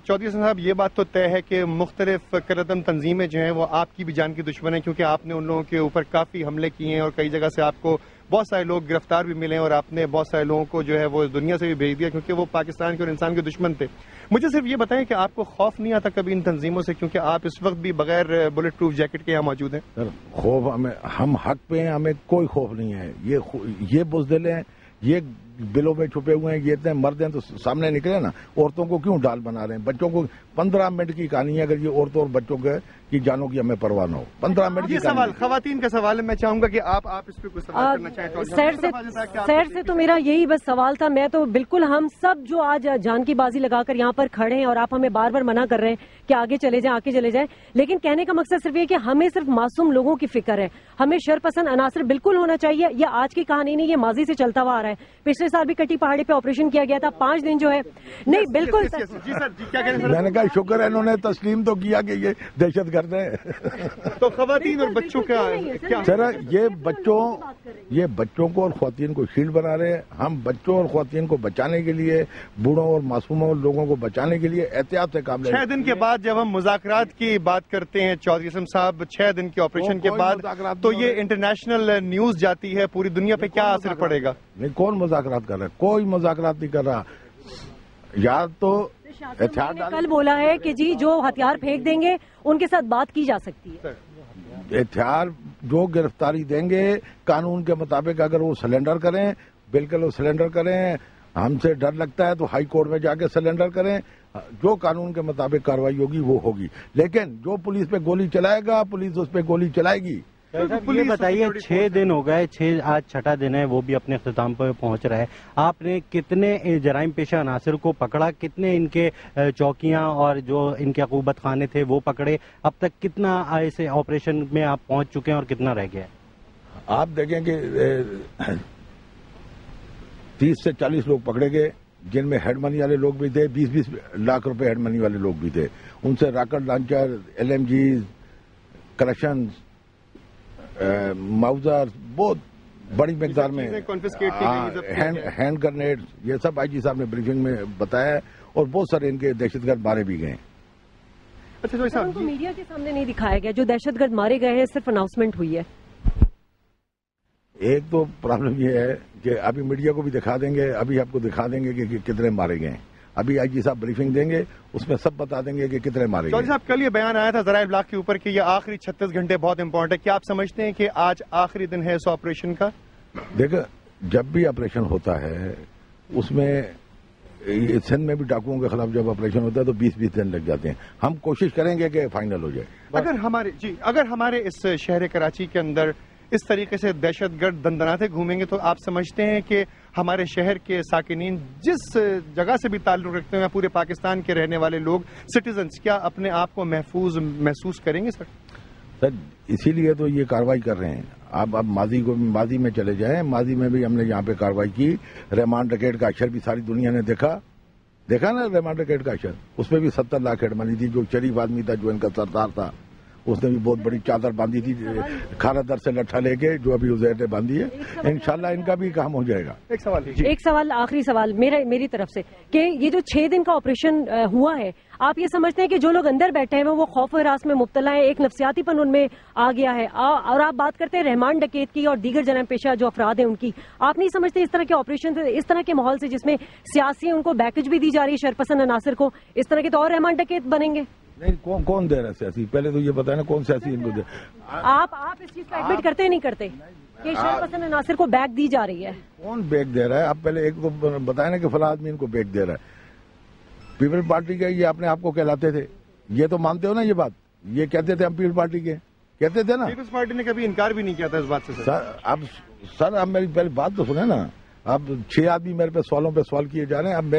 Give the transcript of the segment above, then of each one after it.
چودھری حسن صاحب یہ بات تو طے ہے کہ مختلف کرتم تنظیمیں جو ہیں وہ آپ کی بھی جان کی دشمن ہیں، کیونکہ آپ نے ان لوگوں کے اوپر کافی حملے کیے ہیں اور کئی جگہ سے آپ کو بہت سارے لوگ گرفتار بھی ملے ہیں اور آپ نے بہت سارے لوگوں کو جو ہے وہ دنیا سے بھی بھیج دیا کیونکہ وہ پاکستان کے اور انسان کے دشمن تھے. مجھے صرف یہ بتائیں کہ آپ کو خوف نہیں آتا کبھی ان تنظیموں سے، کیونکہ آپ اس وقت بھی بغیر بلٹ پروف جیکٹ کے یہاں موجود ہیں؟ سر خوف ہم حق پہ ہیں، ہمیں کوئی خوف نہیں ہے. یہ بزدل ہیں، یہ بلوں میں چھپے ہوئے ہیں، یہ اتنے مرد ہیں تو سامنے نکلے نا. عورتوں کو کیوں ڈال بنا رہے ہیں؟ بچوں کو 15 منٹ کی کہانی ہے، اگر یہ عورتوں اور بچوں کی جانوں کی ہمیں پرواہ نہ ہو. 15 منٹ کی سوال خواتین کا سوال ہے، میں چاہوں گا کہ آپ اس پہ کچھ سوال کرنا چاہیں. سر سے تو میرا یہی بس سوال تھا. میں تو بالکل ہم سب جو آج جان کی بازی لگا کر یہاں پر کھڑے ہیں اور آپ ہمیں بار بار منع کر رہے ہیں کہ آگے چلے جائیں، لیکن کہنے کا مقصد صرف یہ کہ ہمیں صرف معصوم لوگوں کی فکر ہے. ہمیں شرپسند عناصر بالکل ہونا چاہیے. یہ آج کی کہانی نہیں، یہ ماضی سے چلتا ہوا آ رہا ہے. پچھلے سال بھی کٹی پہاڑی پہ آپریشن کیا گیا تھا، 5 دن جو ہے نہیں بالکل. میں نے کہا شکر ہے انہوں نے تسلیم تو کیا کہ یہ دہشت گرد ہے. تو خواتین اور بچوں کا سر یہ بچوں کو اور خواتین کو شیلڈ بنا رہے ہیں. ہم بچوں اور خواتین کو بچانے کے لیے، بوڑھوں اور معصوموں لوگوں کو بچانے کے لیے احتیاط سے کام لے رہے ہیں. 6 دن کے بعد جب ہم مذاکرات کی بات کرتے ہیں چودھری حسن صاحب، 6 دن کے آپریشن کے بعد تو یہ انٹرنیشنل نیوز جاتی ہے، پوری دنیا پہ کیا اثر پڑے گا؟ نہیں، کون مذاکرات کر رہا ہے؟ کوئی مذاکرات نہیں کر رہا. یا تو کل بولا ہے کہ جی جو ہتھیار پھینک دیں گے ان کے ساتھ بات کی جا سکتی ہے. ہتھیار جو گرفتاری دیں گے قانون کے مطابق، اگر وہ سلنڈر کریں بالکل وہ سلنڈر کریں. ہم سے ڈر لگتا ہے تو ہائی کورٹ میں جا کے سلنڈر کریں. جو قانون کے مطابق کارروائی ہوگی وہ ہوگی. لیکن جو پولیس پہ گولی چلائے گا پولیس اس پہ گولی چلائے گی. یہ بتائیے 6 دن ہو گئے، آج 6واں دن ہے، وہ بھی اپنے اختتام پر پہنچ رہا ہے. آپ نے کتنے جرائم پیشہ عناصر کو پکڑا؟ کتنے ان کے چوکیاں اور جو ان کے عقوبت خانے تھے وہ پکڑے؟ اب تک کتنا ایسے آپریشن میں آپ پہنچ چکے ہیں اور کتنا رہ گیا ہے؟ آپ دیکھیں کہ 30 سے 40 لوگ پکڑے گئے، جن میں ہیڈ منی والے لوگ بھی تھے. 20-20 لاکھ روپے ہیڈ منی والے لوگ بھی تھے. ان سے راکٹ لانچر، LMGs، کلیکشن، ماؤزر، بہت بڑی مقدار میں ہینڈ گرنیڈ، یہ سب IG صاحب نے بریفنگ میں بتایا ہے. اور بہت سارے ان کے دہشت گرد مارے بھی گئے. اچھا، ان کو میڈیا کے سامنے نہیں دکھایا گیا. جو دہشت گرد مارے گئے ہیں صرف اناؤنسمنٹ ہوئی ہے. ایک تو پرابلم یہ ہے کہ ابھی میڈیا کو بھی دکھا دیں گے، ابھی آپ کو دکھا دیں گے کہ کتنے مارے گئے ہیں. ابھی IG صاحب بریفنگ دیں گے، اس میں سب بتا دیں گے کہ کتنے مارے گئے. چودھری صاحب کل یہ بیان آیا تھا ذرائع ابلاغ کے اوپر کہ یہ آخری 36 گھنٹے بہت امپورٹنٹ ہے. کیا آپ سمجھتے ہیں کہ آج آخری دن ہے اس آپریشن کا؟ دیکھیں، جب بھی آپریشن ہوتا ہے اس میں سندھ میں بھی ڈاکوؤں کے خلاف جب آپریشن ہوتا ہے تو 20 دن لگ جاتے ہیں. ہم کوشش کریں گے کہ فائنل ہو جائے. اگر ہمارے اس شہر کراچی کے اندر اس طریقے سے دہشت گرد دندناتے گھومیں گے تو آپ سمجھتے ہیں کہ ہمارے شہر کے ساکنین جس جگہ سے بھی تعلق رکھتے ہیں، پورے پاکستان کے رہنے والے لوگ، سٹیزنز، کیا اپنے آپ کو محفوظ محسوس کریں گے؟ سر اسی لیے تو یہ کارروائی کر رہے ہیں. آپ اب ماضی میں چلے جائیں. ماضی میں بھی ہم نے یہاں پہ کارروائی کی. رحمان ڈکیٹ کا اشر بھی ساری دنیا نے دیکھا نا. رحمان ڈکیٹ کا اشر، اس میں بھی 70 لاکھ ہیڈ منی تھی. جو شریف آدمی تھا، جو ان کا سردار تھا، اس نے بھی بہت بڑی چادر باندھی تھی کھارا در سے لٹھا لے کے، جو ابھی عزیر نے باندھی ہے. انشاءاللہ ان کا بھی کام ہو جائے گا. ایک سوال آخری سوال میری طرف سے کہ یہ جو 6 دن کا آپریشن ہوا ہے، آپ یہ سمجھتے ہیں کہ جو لوگ اندر بیٹھے ہیں وہ خوف و ہراس میں مبتلا ہیں، ایک نفسیاتی پن ان میں آ گیا ہے، اور آپ بات کرتے ہیں رحمان ڈکیت کی اور دیگر جرائم پیشہ جو افراد ہیں ان کی، آپ نہیں سمجھتے اس طرح کے آپریشن سے، اس طرح کے ماحول سے جس میں سیاسی ان کو بیکج بھی دی جا رہی ہے شرپسند عناصر کو، اس طرح کے تو اور رحمان ڈکیت بنیں گے؟ نہیں، کون دے رہا ہے سیاسی؟ پہلے تو یہ بتائیں نا کون سیاسی ان کو دے. آپ اس چیز کو ایڈمٹ کرتے نہیں کرتے کہ شرپسند عناصر کو بیک دی جا رہی ہے؟ کون بیک دے رہا ہے؟ آپ پہلے ایک تو بتائیں نا کہ فلاں آدمی ان کو بیک دے رہا ہے. پیپل پارٹی کے یہ اپنے آپ کو کہلاتے تھے، یہ تو مانتے ہو نا یہ بات؟ یہ کہتے تھے ہم پیپل پارٹی کے، کہتے تھے نا. پیپلز پارٹی نے کبھی انکار بھی نہیں کیا تھا اس بات سے. سر اب میری پہلی بات تو سنیں نا. اب 6 آدمی میرے پہ سوالوں پہ سوال کیے جا رہے ہیں. اب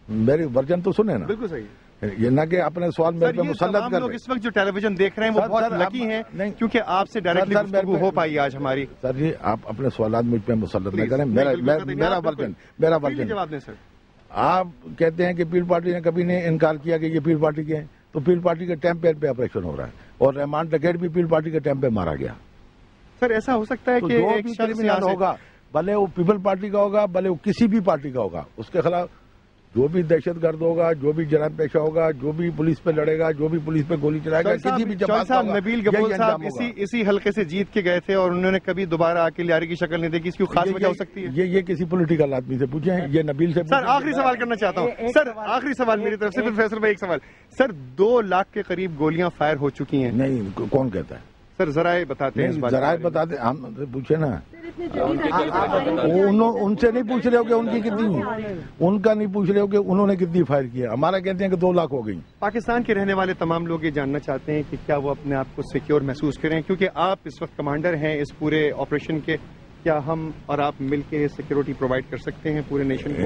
میری ورژن تو سنیں نا. بالکل صحیح. یہ نہ کہ اپنے سوال میرے پہ مسلط کر. لوگ اس وقت جو ٹیلی ویژن دیکھ رہے ہیں وہ بہت لکی ہیں کیونکہ آپ سے ڈائریکٹلی گفتگو ہو پائی آج ہماری. سر جی آپ اپنے سوالات مجھ پہ مسلط نہ کریں. میرا ورژن جواب دیں سر. آپ کہتے ہیں کہ پیپل پارٹی نے کبھی نہیں انکار کیا کہ یہ پیپل پارٹی کے ہیں، تو پیپل پارٹی کے ٹیمپیر پہ آپریشن ہو رہا ہے اور رحمان ڈکیٹ بھی پیپل پارٹی کے ٹیم پہ مارا گیا. سر ایسا ہو سکتا ہے کہ ایک کرمنل ہوگا، بھلے وہ پیپل پارٹی کا ہوگا، بھلے وہ کسی بھی پارٹی کا ہوگا، اس کے خلاف جو بھی دہشت گرد ہوگا، جو بھی جرائم پیشہ ہوگا، جو بھی پولیس پہ لڑے گا، جو بھی پولیس پہ گولی چلائے گا، کسی بھی جماعت کا ہوگا، نبیل گفور صاحب اسی حلقے سے جیت کے گئے تھے اور انہوں نے کبھی دوبارہ آ کے لیاری کی شکل نہیں دیکھی، اس کی خاص وجہ ہو سکتی ہے؟ یہ کسی پولیٹیکل آدمی سے پوچھیں، یہ نبیل سے سر آخری سوال کرنا چاہتا ہوں، سر آخری سوال میری طرف سے، پھر فیصل بھائی ایک سوال، سر 2 لاکھ کے قریب گولیاں فائر ہو چکی ہیں، نہیں کون کہتا ہے؟ سر ذرائع بتاتے ہیں، ذرائع بتاتے، ہم پوچھے نا، ان سے نہیں پوچھ رہے ہو کہ ان کی کتنی، ان کا نہیں پوچھ رہے ہو کہ انہوں نے کتنی فائر کیا، ہمارا کہتے ہیں کہ 2 لاکھ ہو گئی۔ پاکستان کے رہنے والے تمام لوگ یہ جاننا چاہتے ہیں کہ کیا وہ اپنے آپ کو سیکیور محسوس کریں، کیونکہ آپ اس وقت کمانڈر ہیں اس پورے آپریشن کے، کیا ہم اور آپ مل کے سیکیورٹی پرووائڈ کر سکتے ہیں پورے نیشن کو؟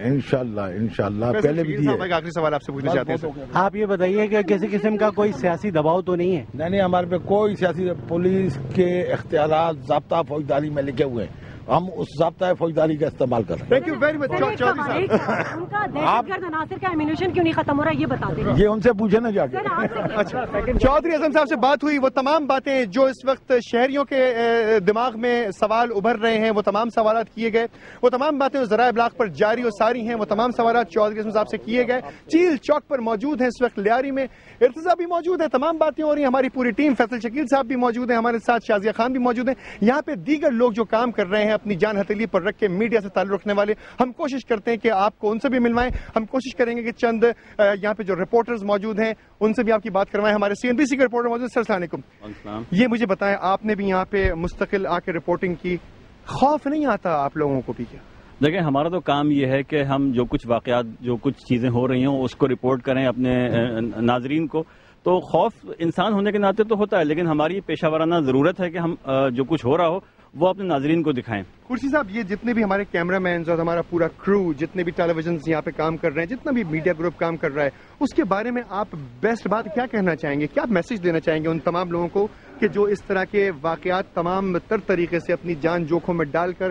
انشاءاللہ پہلے بھی آخری سوال آپ سے پوچھنا چاہتے ہیں، آپ یہ بتائیے کہ کسی قسم کا کوئی سیاسی دباؤ تو نہیں ہے؟ نہیں، ہمارے پہ کوئی سیاسی، پولیس کے اختیارات ضابطہ فوجداری میں لکھے ہوئے ہیں، ہم اس ضابطہ فوجداری کا استعمال کر رہے ہیں۔ Thank you very much Chaudhry صاحب۔ ان کا دہشت گرد عناصر کا ایمونیشن کیوں نہیں ختم ہو رہا یہ بتا دیں، یہ ان سے پوچھے نا جا کے۔ اچھا، چودھری اعظم صاحب سے بات ہوئی، وہ تمام باتیں جو اس وقت شہریوں کے دماغ میں سوال ابھر رہے ہیں، وہ تمام سوالات کیے گئے، وہ تمام باتیں ذرائع ابلاغ پر جاری و ساری ہیں، وہ تمام سوالات چودھری اعظم صاحب سے کیے گئے، چیل چوک پر موجود ہیں اس وقت لیاری میں، ارتضیٰ بھی موجود ہے، تمام باتیں ہو رہی ہیں، ہماری پوری ٹیم، فیصل شکیل صاحب بھی موجود ہیں ہمارے ساتھ، شازیہ خان بھی موجود ہیں، یہاں پہ دیگر لوگ جو کام کر رہے ہیں اپنی جان ہتھیلی پر رکھ کے، میڈیا سے تعلق رکھنے والے، ہم کوشش کرتے ہیں کہ آپ کو ان سے بھی ملوائیں، ہم کوشش کریں گے کہ چند یہاں پہ جو رپورٹرز موجود ہیں ان سے بھی آپ کی بات کروائیں، ہمارے CNBC کے رپورٹر موجود ہیں۔ سر السلام علیکم، یہ مجھے بتائیں، آپ نے بھی یہاں پہ مستقل آ کے رپورٹنگ کی، خوف نہیں آتا آپ لوگوں کو بھی کیا؟ دیکھیں، ہمارا تو کام یہ ہے کہ ہم جو کچھ واقعات، جو کچھ چیزیں ہو رہی ہوں اس کو رپورٹ کریں اپنے ناظرین کو، تو خوف انسان ہونے کے ناطے تو ہوتا ہے، لیکن ہماری پیشہ ورانہ ضرورت ہے کہ ہم جو کچھ ہو رہا ہو وہ اپنے ناظرین کو دکھائیں۔ کرسی صاحب، یہ جتنے بھی ہمارے کیمرہ مینز اور ہمارا پورا کرو، جتنے بھی ٹیلی ویژنز یہاں پہ کام کر رہے ہیں، جتنا بھی میڈیا گروپ کام کر رہا ہے، اس کے بارے میں آپ بیسٹ بات کیا کہنا چاہیں گے، کیا میسج دینا چاہیں گے ان تمام لوگوں کو کہ جو اس طرح کے واقعات تمام تر طریقے سے اپنی جان جوکھم میں ڈال کر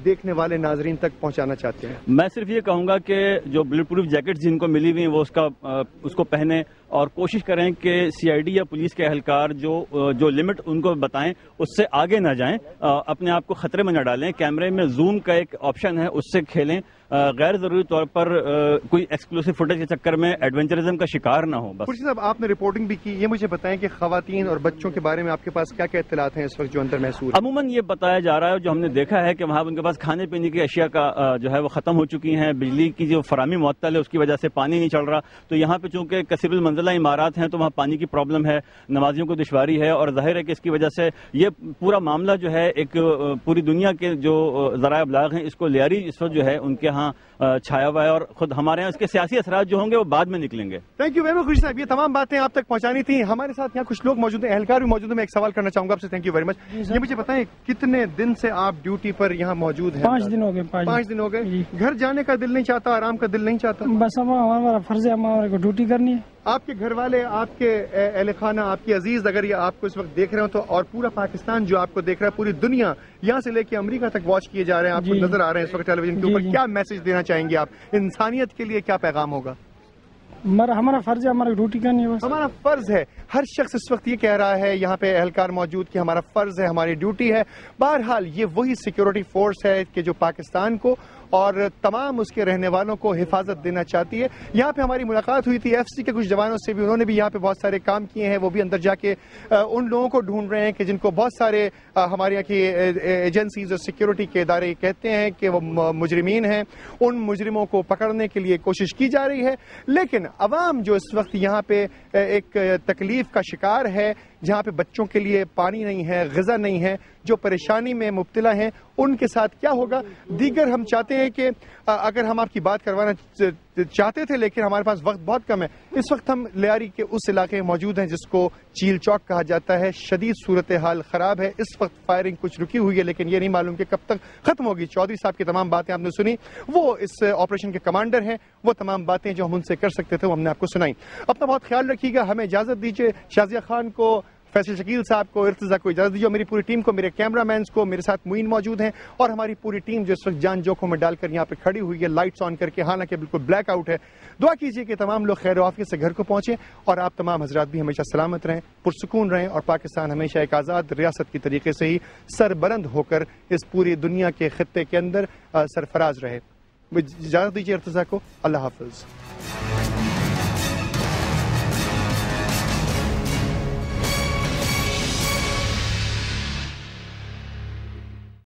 دیکھنے والے ناظرین تک پہنچانا چاہتے ہیں؟ میں صرف یہ کہوں گا کہ جو بلٹ پروف جیکٹ جن کو ملی ہوئی ہیں وہ اس کو پہنیں اور کوشش کریں کہ CID یا پولیس کے اہلکار جو لمٹ ان کو بتائیں اس سے آگے نہ جائیں، اپنے آپ کو خطرے میں نہ ڈالیں، کیمرے میں زوم کا ایک آپشن ہے اس سے کھیلیں، غیر ضروری طور پر کوئی ایکسکلوسیو فوٹیج کے چکر میں ایڈونچرزم کا شکار نہ ہو۔ بس کرسی صاحب، آپ نے رپورٹنگ بھی کی، یہ مجھے بتائیں کہ خواتین اور بچوں کے بارے میں آپ کے پاس کیا کیا اطلاعات ہیں اس وقت جو اندر محسوس؟ عموماً یہ بتایا جا رہا ہے، جو ہم نے دیکھا ہے کہ وہاں ان کے پاس کھانے پینے کی اشیاء کا جو ہے وہ ختم ہو چکی ہیں، بجلی کی جو فراہمی معطل ہے اس کی وجہ سے پانی نہیں چل رہا، تو یہاں پہ چونکہ کثیر المنزلہ عمارات ہیں تو وہاں پانی کی پرابلم ہے، نمازیوں کو دشواری ہے، اور ظاہر ہے کہ اس کی وجہ سے یہ پورا معاملہ جو ہے ایک پوری دنیا کے جو ذرائع ابلاغ ہیں اس کو لیاری اس وقت جو ہے ان کے ہاں چھایا ہوا ہے، اور خود ہمارے یہاں اس کے سیاسی اثرات جو ہوں گے وہ بعد میں نکلیں گے۔ تھینک یو ویری مچ کرسی صاحب، یہ تمام باتیں آپ تک پہنچانی تھیں۔ ہمارے ساتھ یہاں کچھ لوگ موجود ہیں، اہلکار بھی موجود ہیں، میں ایک سوال کرنا چاہوں گا آپ سے۔ تھینک یو ویری مچ۔ یہ مجھے بتائیں کتنے دن سے آپ ڈیوٹی پر یہاں موجود ہیں؟ 5 دن ہو گئے۔ 5 دن ہو گئے۔ گھر جانے کا دل نہیں چاہتا، آرام کا دل نہیں چاہتا؟ بس ہمارا فرض ہے، ہمارے کو ڈیوٹی کرنی ہے۔ آپ کے گھر والے، آپ کے اہل خانہ، آپ کے عزیز اگر یہ آپ کو اس وقت دیکھ رہے ہو تو، اور پورا پاکستان جو آپ کو دیکھ رہا ہے، پوری دنیا یہاں سے لے کے امریکہ تک واچ کیے جا رہے ہیں، آپ کو نظر آ رہے ہیں اس وقت ٹیلی ویژن کے اوپر، کیا میسج دینا چاہیں گے آپ؟ انسانیت کے لیے کیا پیغام ہوگا؟ ہمارا فرض ہے، ہمارا ڈیوٹی کرنی ہے، ہمارا فرض ہے۔ ہر شخص اس وقت یہ کہہ رہا ہے یہاں پہ اہلکار موجود کہ ہمارا فرض ہے، ہماری ڈیوٹی ہے۔ بہرحال یہ وہی سیکیورٹی فورس ہے کہ جو پاکستان کو اور تمام اس کے رہنے والوں کو حفاظت دینا چاہتی ہے۔ یہاں پہ ہماری ملاقات ہوئی تھی FCC کے کچھ جوانوں سے بھی، انہوں نے بھی یہاں پہ بہت سارے کام کیے ہیں، وہ بھی اندر جا کے ان لوگوں کو ڈھونڈ رہے ہیں کہ جن کو بہت سارے ہمارے یہاں کی ایجنسیز اور سیکیورٹی کے ادارے کہتے ہیں کہ وہ مجرمین ہیں، ان مجرموں کو پکڑنے کے لیے کوشش کی جا رہی ہے۔ لیکن عوام جو اس وقت یہاں پہ ایک تکلیف کا شکار ہے، جہاں پہ بچوں کے لیے پانی نہیں ہے، غذا نہیں ہے، جو پریشانی میں مبتلا ہیں، ان کے ساتھ کیا ہوگا؟ دیگر ہم چاہتے ہیں کہ اگر ہم آپ کی بات کروانا چاہتے تھے لیکن ہمارے پاس وقت بہت کم ہے۔ اس وقت ہم لیاری کے اس علاقے میں موجود ہیں جس کو چیل چوک کہا جاتا ہے۔ شدید صورتحال خراب ہے، اس وقت فائرنگ کچھ رکی ہوئی ہے لیکن یہ نہیں معلوم کہ کب تک ختم ہوگی۔ چودھری صاحب کی تمام باتیں آپ نے سنی، وہ اس آپریشن کے کمانڈر ہیں، وہ تمام باتیں جو ہم ان سے کر سکتے تھے وہ ہم نے آپ کو سنائی۔ اپنا بہت خیال رکھیے گا، ہمیں اجازت دیجیے، شازیہ خان کو، فیصل شکیل صاحب کو، ارتضیٰ کو اجازت دیجیے، میری پوری ٹیم کو، میرے کیمرہ مینز کو، میرے ساتھ معین موجود ہیں اور ہماری پوری ٹیم جو اس وقت جان جوکھوں میں ڈال کر یہاں پہ کھڑی ہوئی ہے، لائٹس آن کر کے، حالانکہ بالکل بلیک آؤٹ ہے۔ دعا کیجیے کہ تمام لوگ خیر و عافیت سے گھر کو پہنچیں اور آپ تمام حضرات بھی ہمیشہ سلامت رہیں، پرسکون رہیں، اور پاکستان ہمیشہ ایک آزاد ریاست کی طریقے سے ہی سربلند ہو کر اس پوری دنیا کے خطے کے اندر سرفراز رہے۔ اجازت دیجیے ارتضیٰ کو. اللہ حافظ.